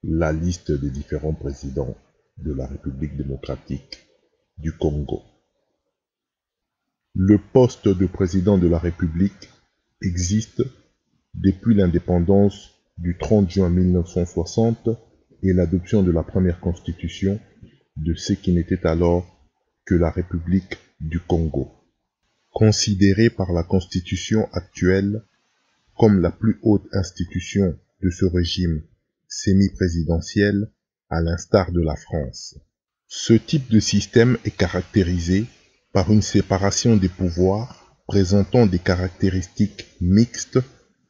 la liste des différents présidents de la République démocratique du Congo. Le poste de président de la République existe depuis l'indépendance du 30 juin 1960 et l'adoption de la première constitution de ce qui n'était alors que la République du Congo. Considérée par la constitution actuelle comme la plus haute institution de ce régime semi-présidentiel, à l'instar de la France. Ce type de système est caractérisé par une séparation des pouvoirs présentant des caractéristiques mixtes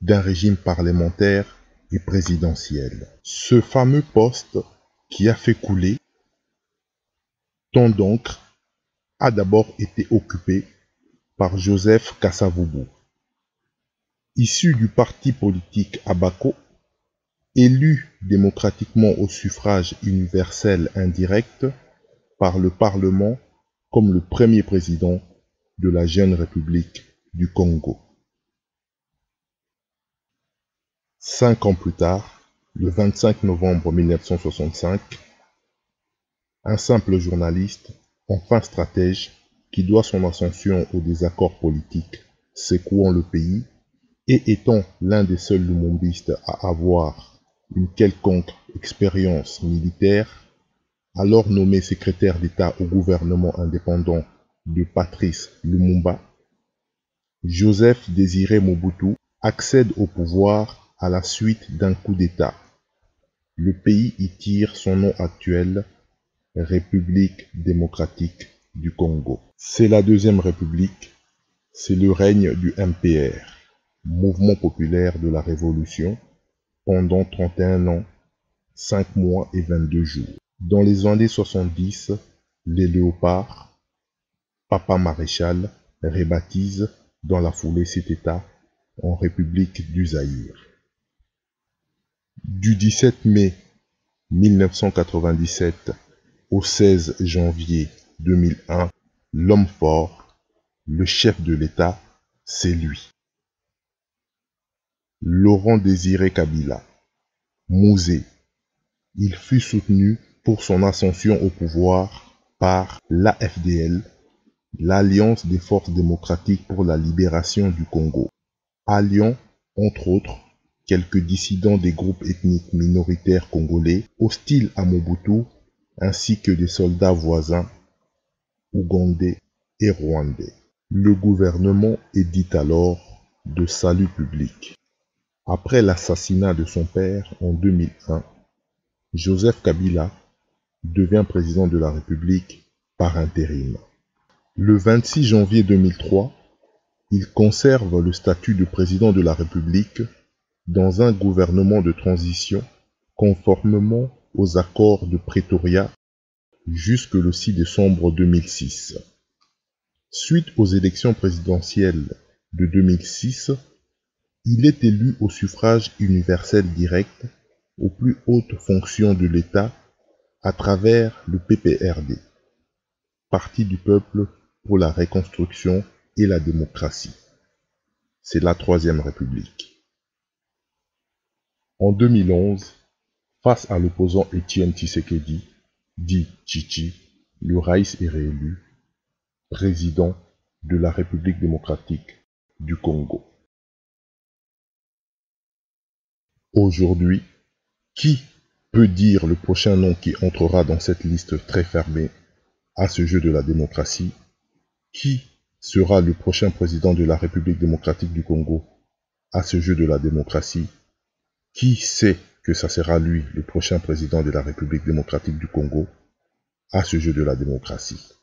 d'un régime parlementaire et présidentiel. Ce fameux poste qui a fait couler tant d'encre a d'abord été occupé par Joseph Kasavubu, issu du parti politique Abako, élu démocratiquement au suffrage universel indirect par le Parlement comme le premier président de la jeune République du Congo. 5 ans plus tard, le 25 novembre 1965, un simple journaliste, enfin stratège, qui doit son ascension aux désaccords politiques secouant le pays et étant l'un des seuls lumumbistes à avoir une quelconque expérience militaire, alors nommé secrétaire d'État au gouvernement indépendant de Patrice Lumumba, Joseph Désiré Mobutu accède au pouvoir à la suite d'un coup d'État. Le pays y tire son nom actuel, République démocratique du Congo. C'est la deuxième République, c'est le règne du MPR, Mouvement populaire de la Révolution, pendant 31 ans, 5 mois et 22 jours. Dans les années 70, les Léopards, Papa Maréchal, rebaptisent dans la foulée cet État en République du Zaïre. Du 17 mai 1997 au 16 janvier 2001, l'homme fort, le chef de l'État, c'est lui. Laurent Désiré Kabila, Mouzé. Il fut soutenu pour son ascension au pouvoir par l'AFDL, l'Alliance des forces démocratiques pour la libération du Congo, alliant, entre autres, quelques dissidents des groupes ethniques minoritaires congolais hostiles à Mobutu, ainsi que des soldats voisins, ougandais et rwandais. Le gouvernement est dit alors de salut public. Après l'assassinat de son père en 2001, Joseph Kabila devient président de la République par intérim. Le 26 janvier 2003, il conserve le statut de président de la République dans un gouvernement de transition conformément aux accords de Pretoria jusque le 6 décembre 2006. Suite aux élections présidentielles de 2006, il est élu au suffrage universel direct aux plus hautes fonctions de l'État à travers le PPRD, Parti du peuple pour la reconstruction et la démocratie. C'est la Troisième République. En 2011, face à l'opposant Étienne Tshisekedi, dit Chichi, le Raïs est réélu président de la République démocratique du Congo. Aujourd'hui, qui peut dire le prochain nom qui entrera dans cette liste très fermée à ce jeu de la démocratie? Qui sera le prochain président de la République démocratique du Congo à ce jeu de la démocratie? Qui sait que ça sera lui, le prochain président de la République démocratique du Congo, à ce jeu de la démocratie?